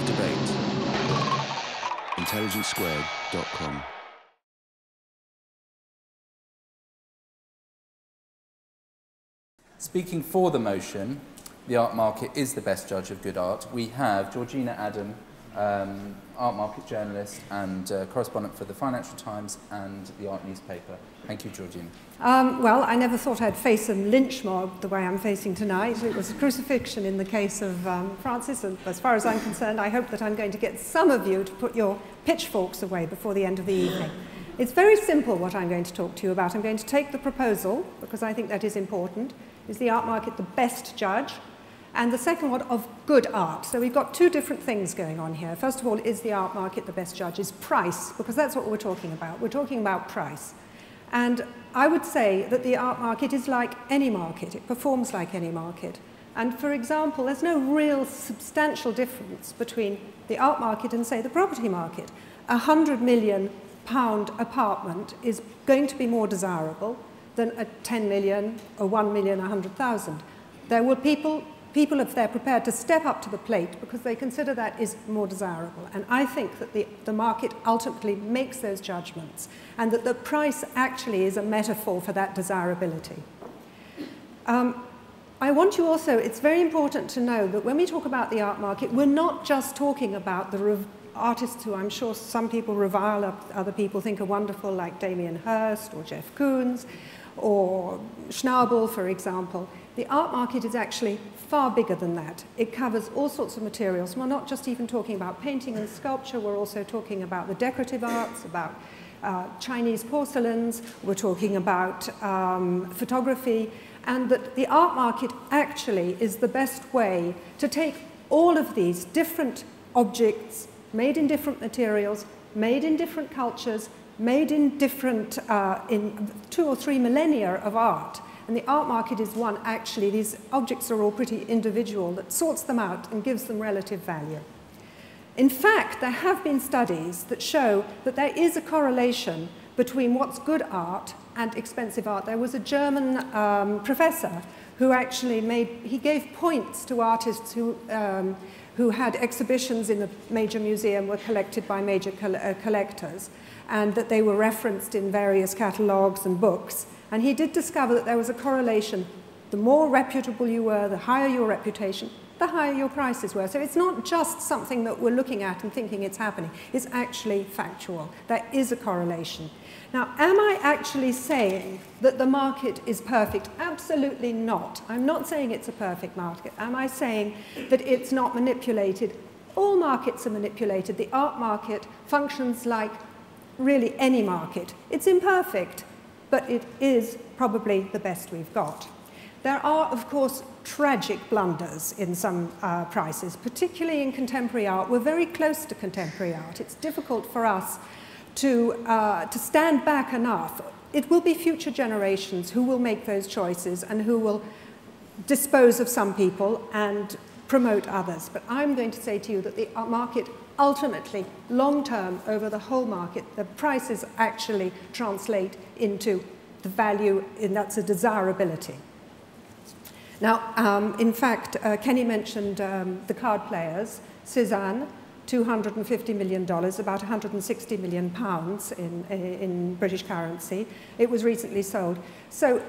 debate. intelligencesquared.com. Speaking for the motion, the art market is the best judge of good art, we have Georgina Adam, art market journalist and correspondent for the Financial Times and the Art newspaper. Thank you, Georgina. Well, I never thought I'd face a lynch mob the way I'm facing tonight. It was a crucifixion in the case of Francis, and as far as I'm concerned, I hope that I'm going to get some of you to put your pitchforks away before the end of the evening. It's very simple what I'm going to talk to you about. I'm going to take the proposal, because I think that is important. Is the art market the best judge? And the second one of good art. So we've got two different things going on here. First of all, is the art market the best judge? Is price, because that's what we're talking about. We're talking about price. And I would say that the art market is like any market. It performs like any market. And for example, there's no real substantial difference between the art market and, say, the property market. £100 million apartment is going to be more desirable than a 10 million or 1 million, 100,000. There will people if they're prepared to step up to the plate because they consider that is more desirable. And I think that the market ultimately makes those judgments and that the price actually is a metaphor for that desirability. I want you also, it's very important to know that when we talk about the art market, we're not just talking about the artists who I'm sure some people revile, other people think are wonderful, like Damien Hirst or Jeff Koons or Schnabel, for example. The art market is actually far bigger than that. It covers all sorts of materials. We're not just even talking about painting and sculpture, we're also talking about the decorative arts, about Chinese porcelains, we're talking about photography, and that the art market actually is the best way to take all of these different objects made in different materials, made in different cultures, made in different, in 2 or 3 millennia of art. And the art market is one, actually, these objects are all pretty individual, that sorts them out and gives them relative value. In fact, there have been studies that show that there is a correlation between what's good art and expensive art. There was a German professor who actually he gave points to artists who had exhibitions in a major museum, were collected by major collectors, and that they were referenced in various catalogues and books. And he did discover that there was a correlation. The more reputable you were, the higher your reputation, the higher your prices were. So it's not just something that we're looking at and thinking it's happening. It's actually factual. There is a correlation. Now, am I actually saying that the market is perfect? Absolutely not. I'm not saying it's a perfect market. Am I saying that it's not manipulated? All markets are manipulated. The art market functions like really any market. It's imperfect, but it is probably the best we've got. There are, of course, tragic blunders in some prices, particularly in contemporary art. We're very close to contemporary art. It's difficult for us to stand back enough. It will be future generations who will make those choices and who will dispose of some people and promote others. But I'm going to say to you that the market ultimately, long-term, over the whole market, the prices actually translate into the value, and that's a desirability. Now, in fact, Kenny mentioned the card players. Cézanne, $250 million, about 160 million pounds in British currency. It was recently sold. So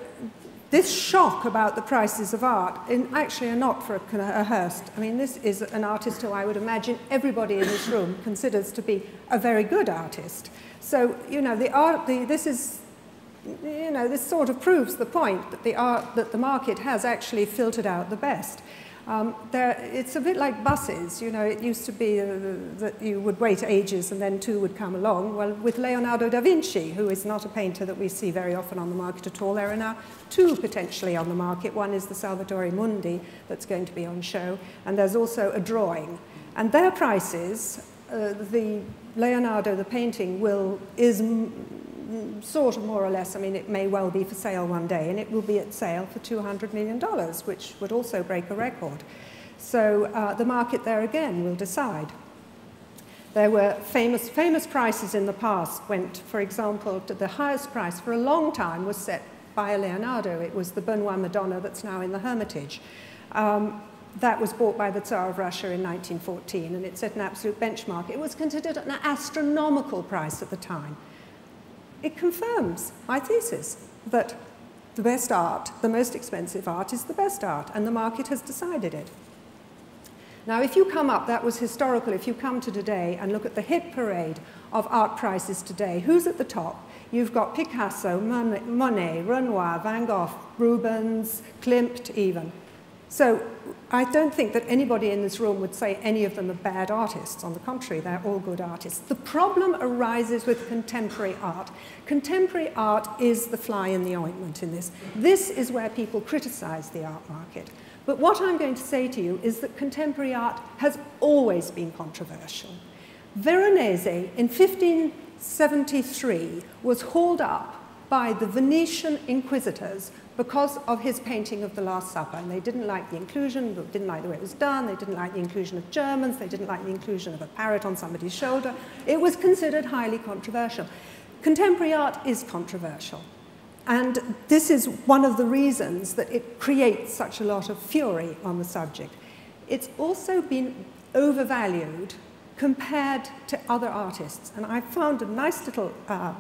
this shock about the prices of art actually are not for a Hirst. I mean, this is an artist who I would imagine everybody in this room considers to be a very good artist. So, you know, this sort of proves the point that the market has actually filtered out the best. It's a bit like buses. You know, it used to be that you would wait ages and then 2 would come along. Well, with Leonardo da Vinci, who is not a painter that we see very often on the market at all, there are now 2 potentially on the market. One is the Salvatore Mundi that's going to be on show, and there's also a drawing. And their prices, the Leonardo, the painting, is sort of more or less, I mean, it may well be for sale one day, and it will be at sale for $200 million, which would also break a record. So the market there again will decide. There were famous prices in the past. Went, for example, to the highest price for a long time was set by a Leonardo. It was the Benoit Madonna that's now in the Hermitage. that was bought by the Tsar of Russia in 1914, and it set an absolute benchmark. It was considered an astronomical price at the time. It confirms my thesis that the best art, the most expensive art, is the best art, and the market has decided it. Now, if you come up, that was historical, if you come to today and look at the hit parade of art prices today, who's at the top? You've got Picasso, Monet, Renoir, Van Gogh, Rubens, Klimt even. So I don't think that anybody in this room would say any of them are bad artists. On the contrary, they're all good artists. The problem arises with contemporary art. Contemporary art is the fly in the ointment in this. This is where people criticize the art market. But what I'm going to say to you is that contemporary art has always been controversial. Veronese in 1573 was hauled up by the Venetian inquisitors because of his painting of the Last Supper. And they didn't like the inclusion, didn't like the way it was done, they didn't like the inclusion of Germans, they didn't like the inclusion of a parrot on somebody's shoulder. It was considered highly controversial. Contemporary art is controversial. And this is one of the reasons that it creates such a lot of fury on the subject. It's also been overvalued compared to other artists. And I found a nice little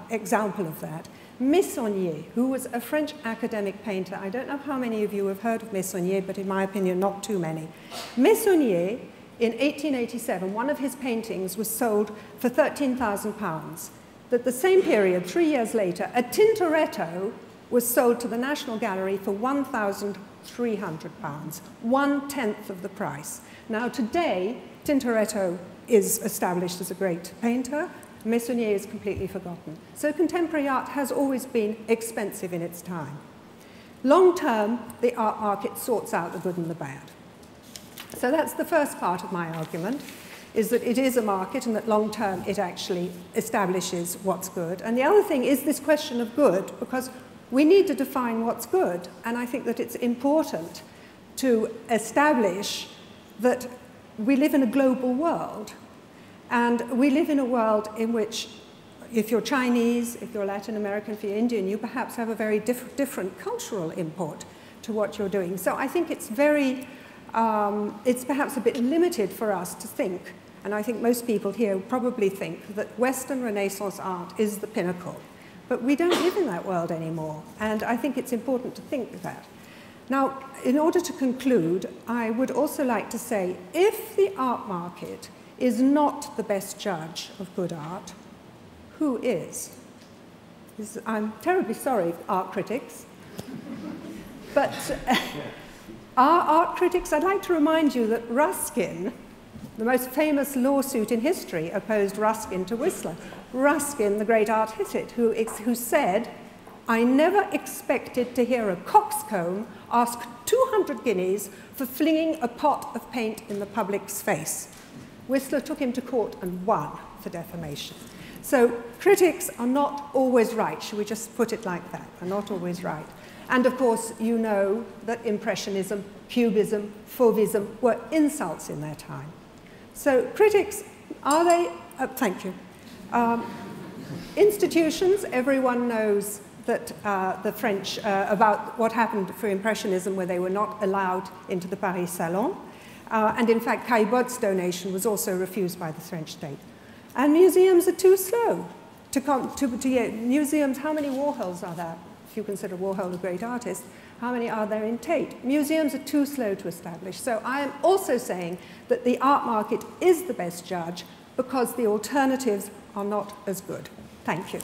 example of that. Meissonier, who was a French academic painter. I don't know how many of you have heard of Meissonier, but in my opinion, not too many. Meissonier, in 1887, one of his paintings was sold for £13,000. At the same period, 3 years later, a Tintoretto was sold to the National Gallery for £1,300, 1/10 of the price. Now today, Tintoretto is established as a great painter. Meissonier is completely forgotten. So contemporary art has always been expensive in its time. Long term, the art market sorts out the good and the bad. So that's the first part of my argument, is that it is a market and that long term it actually establishes what's good. And the other thing is this question of good, because we need to define what's good, and I think that it's important to establish that we live in a global world. And we live in a world in which, if you're Chinese, if you're Latin American, if you're Indian, you perhaps have a very different cultural import to what you're doing. So I think it's it's perhaps a bit limited for us to think, and I think most people here probably think that Western Renaissance art is the pinnacle. But we don't live in that world anymore, and I think it's important to think that. Now, in order to conclude, I would also like to say, if the art market is not the best judge of good art, who is? I'm terribly sorry, art critics. But our art critics, I'd like to remind you that Ruskin, the most famous lawsuit in history, opposed Ruskin to Whistler. Ruskin, the great art critic, who said, "I never expected to hear a coxcomb ask 200 guineas for flinging a pot of paint in the public's face." Whistler took him to court and won for defamation. So critics are not always right. Should we just put it like that? Are not always right. And of course, you know that Impressionism, Cubism, Fauvism were insults in their time. So critics, are they? Thank you. Institutions, everyone knows that the French, about what happened for Impressionism, where they were not allowed into the Paris Salon. And in fact, Caillebott's donation was also refused by the French state. And museums are too slow to museums. How many Warhols are there? If you consider Warhol a great artist, how many are there in Tate? Museums are too slow to establish. So I am also saying that the art market is the best judge because the alternatives are not as good. Thank you.